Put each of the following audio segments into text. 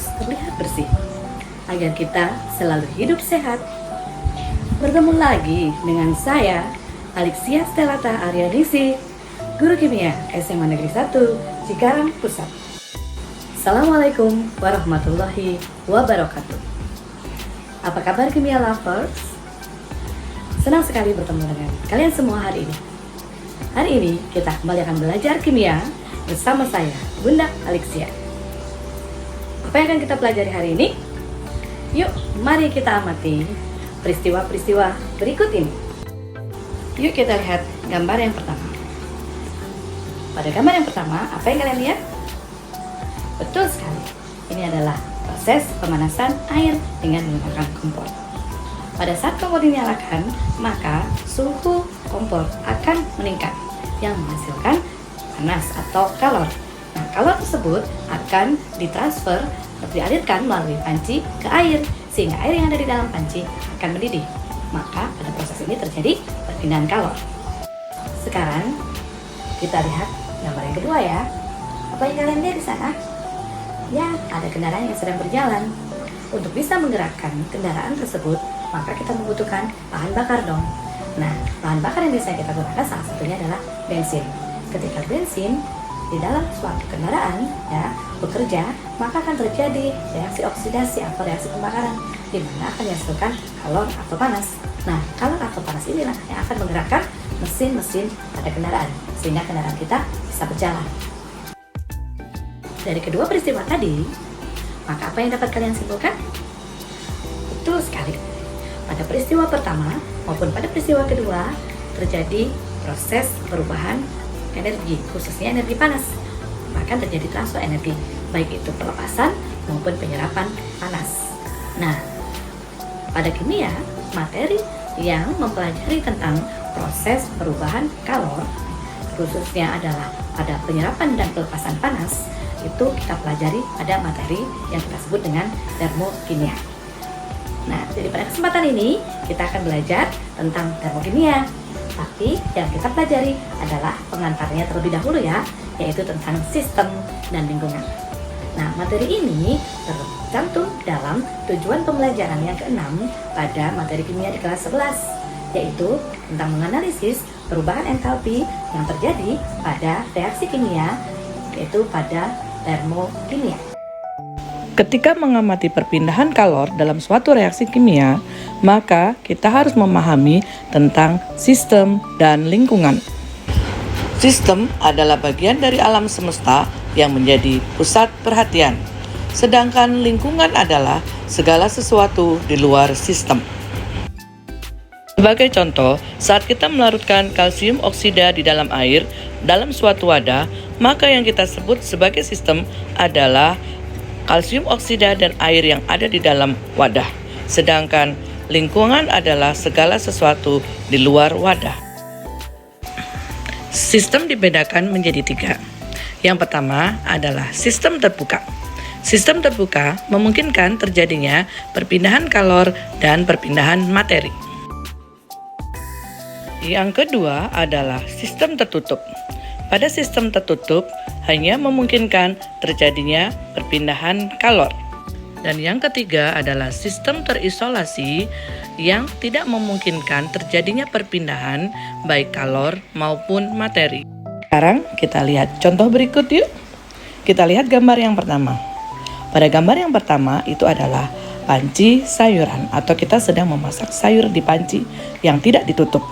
harus terlihat bersih agar kita selalu hidup sehat. Bertemu lagi dengan saya, Alexia Stelata Arianisi, Guru Kimia SMA Negeri 1, Cikarang Pusat. Assalamualaikum warahmatullahi wabarakatuh. Apa kabar kimia lovers? Senang sekali bertemu dengan kalian semua hari ini. Hari ini kita kembali akan belajar kimia bersama saya, Bunda Alexia. Apa yang akan kita pelajari hari ini? Yuk, mari kita amati peristiwa-peristiwa berikut ini. Yuk kita lihat gambar yang pertama. Pada gambar yang pertama, apa yang kalian lihat? Betul sekali, ini adalah proses pemanasan air dengan menggunakan kompor. Pada saat kompor dinyalakan, maka suhu kompor akan meningkat yang menghasilkan panas atau kalor. Nah, kalor tersebut akan ditransfer atau dialirkan melalui panci ke air, sehingga air yang ada di dalam panci akan mendidih. Maka pada proses ini terjadi perpindahan kalor. Sekarang kita lihat gambar yang kedua ya. Apa yang kalian lihat di sana? Ya, ada kendaraan yang sedang berjalan. Untuk bisa menggerakkan kendaraan tersebut, maka kita membutuhkan bahan bakar dong. Nah, bahan bakar yang biasanya kita gunakan salah satunya adalah bensin. Ketika bensin di dalam suatu kendaraan ya bekerja, maka akan terjadi reaksi oksidasi atau reaksi pembakaran, di mana akan dihasilkan kalor atau panas. Nah, kalor atau panas inilah yang akan menggerakkan mesin-mesin pada kendaraan, sehingga kendaraan kita bisa berjalan. Dari kedua peristiwa tadi, maka apa yang dapat kalian simpulkan? Betul sekali. Pada peristiwa pertama maupun pada peristiwa kedua terjadi proses perubahan energi, khususnya energi panas. Bahkan terjadi transfer energi, baik itu pelepasan maupun penyerapan panas. Nah, pada kimia, materi yang mempelajari tentang proses perubahan kalor, khususnya adalah pada penyerapan dan pelepasan panas, itu kita pelajari pada materi yang kita sebut dengan termokimia. Nah, jadi pada kesempatan ini kita akan belajar tentang termokimia. Tapi yang kita pelajari adalah pengantarnya terlebih dahulu ya, yaitu tentang sistem dan lingkungan. Nah, materi ini tercantum dalam tujuan pembelajaran yang keenam pada materi kimia di kelas 11, yaitu tentang menganalisis perubahan entalpi yang terjadi pada reaksi kimia, yaitu pada termokimia. Ketika mengamati perpindahan kalor dalam suatu reaksi kimia, maka kita harus memahami tentang sistem dan lingkungan. Sistem adalah bagian dari alam semesta yang menjadi pusat perhatian, sedangkan lingkungan adalah segala sesuatu di luar sistem. Sebagai contoh, saat kita melarutkan kalsium oksida di dalam air dalam suatu wadah, maka yang kita sebut sebagai sistem adalah kalsium oksida dan air yang ada di dalam wadah. Sedangkan lingkungan adalah segala sesuatu di luar wadah. Sistem dibedakan menjadi 3. Yang pertama adalah sistem terbuka. Sistem terbuka memungkinkan terjadinya perpindahan kalor dan perpindahan materi. Yang kedua adalah sistem tertutup. Pada sistem tertutup hanya memungkinkan terjadinya perpindahan kalor. Dan yang ketiga adalah sistem terisolasi yang tidak memungkinkan terjadinya perpindahan baik kalor maupun materi. Sekarang kita lihat contoh berikut yuk. Kita lihat gambar yang pertama. Pada gambar yang pertama itu adalah panci sayuran, atau kita sedang memasak sayur di panci yang tidak ditutup.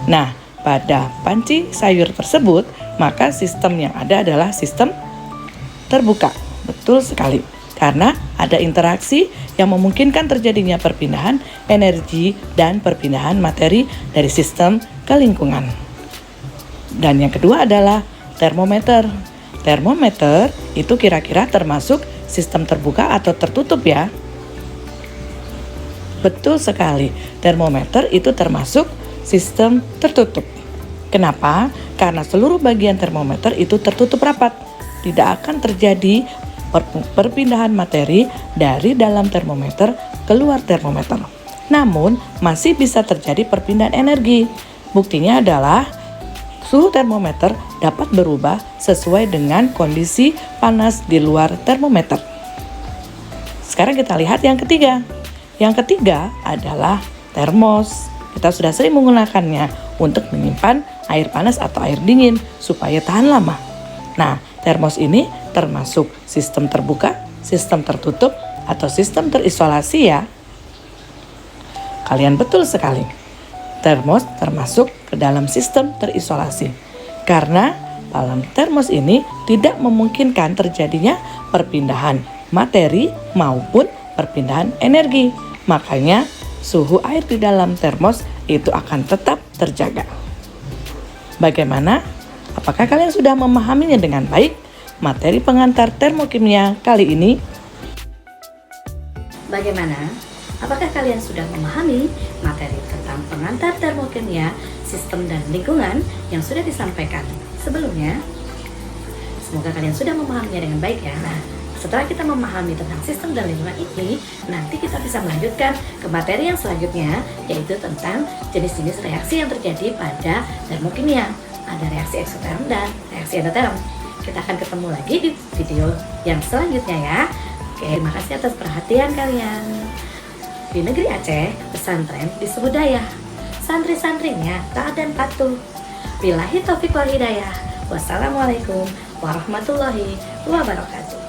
Nah, pada panci sayur tersebut, maka sistem yang ada adalah sistem terbuka. Betul sekali. Karena ada interaksi yang memungkinkan terjadinya perpindahan energi dan perpindahan materi dari sistem ke lingkungan. Dan yang kedua adalah termometer. Termometer itu kira-kira termasuk sistem terbuka atau tertutup ya? Betul sekali. Termometer itu termasuk sistem tertutup. Kenapa? Karena seluruh bagian termometer itu tertutup rapat. Tidak akan terjadi perpindahan materi dari dalam termometer keluar termometer. Namun, masih bisa terjadi perpindahan energi. Buktinya adalah suhu termometer dapat berubah sesuai dengan kondisi panas di luar termometer. Sekarang kita lihat yang ketiga. Yang ketiga adalah termos. Kita sudah sering menggunakannya untuk menyimpan air panas atau air dingin supaya tahan lama. Nah, termos ini termasuk sistem terbuka, sistem tertutup, atau sistem terisolasi ya. Kalian betul sekali. Termos termasuk ke dalam sistem terisolasi. Karena dalam termos ini tidak memungkinkan terjadinya perpindahan materi maupun perpindahan energi. Makanya suhu air di dalam termos itu akan tetap terjaga. Bagaimana? Apakah kalian sudah memahaminya dengan baik? Materi pengantar termokimia kali ini. Bagaimana? Apakah kalian sudah memahami materi tentang pengantar termokimia, sistem dan lingkungan yang sudah disampaikan sebelumnya? Semoga kalian sudah memahaminya dengan baik ya. Nah, setelah kita memahami tentang sistem dan lingkungan ini, nanti kita bisa melanjutkan ke materi yang selanjutnya, yaitu tentang jenis-jenis reaksi yang terjadi pada termokimia. Ada reaksi eksoterm dan reaksi endoterm. Kita akan ketemu lagi di video yang selanjutnya ya. Oke, terima kasih atas perhatian kalian. Di negeri Aceh, pesantren disebut dayah. Santri-santrinya taat dan patuh. Billahi taufiq wal hidayah. Wassalamualaikum warahmatullahi wabarakatuh.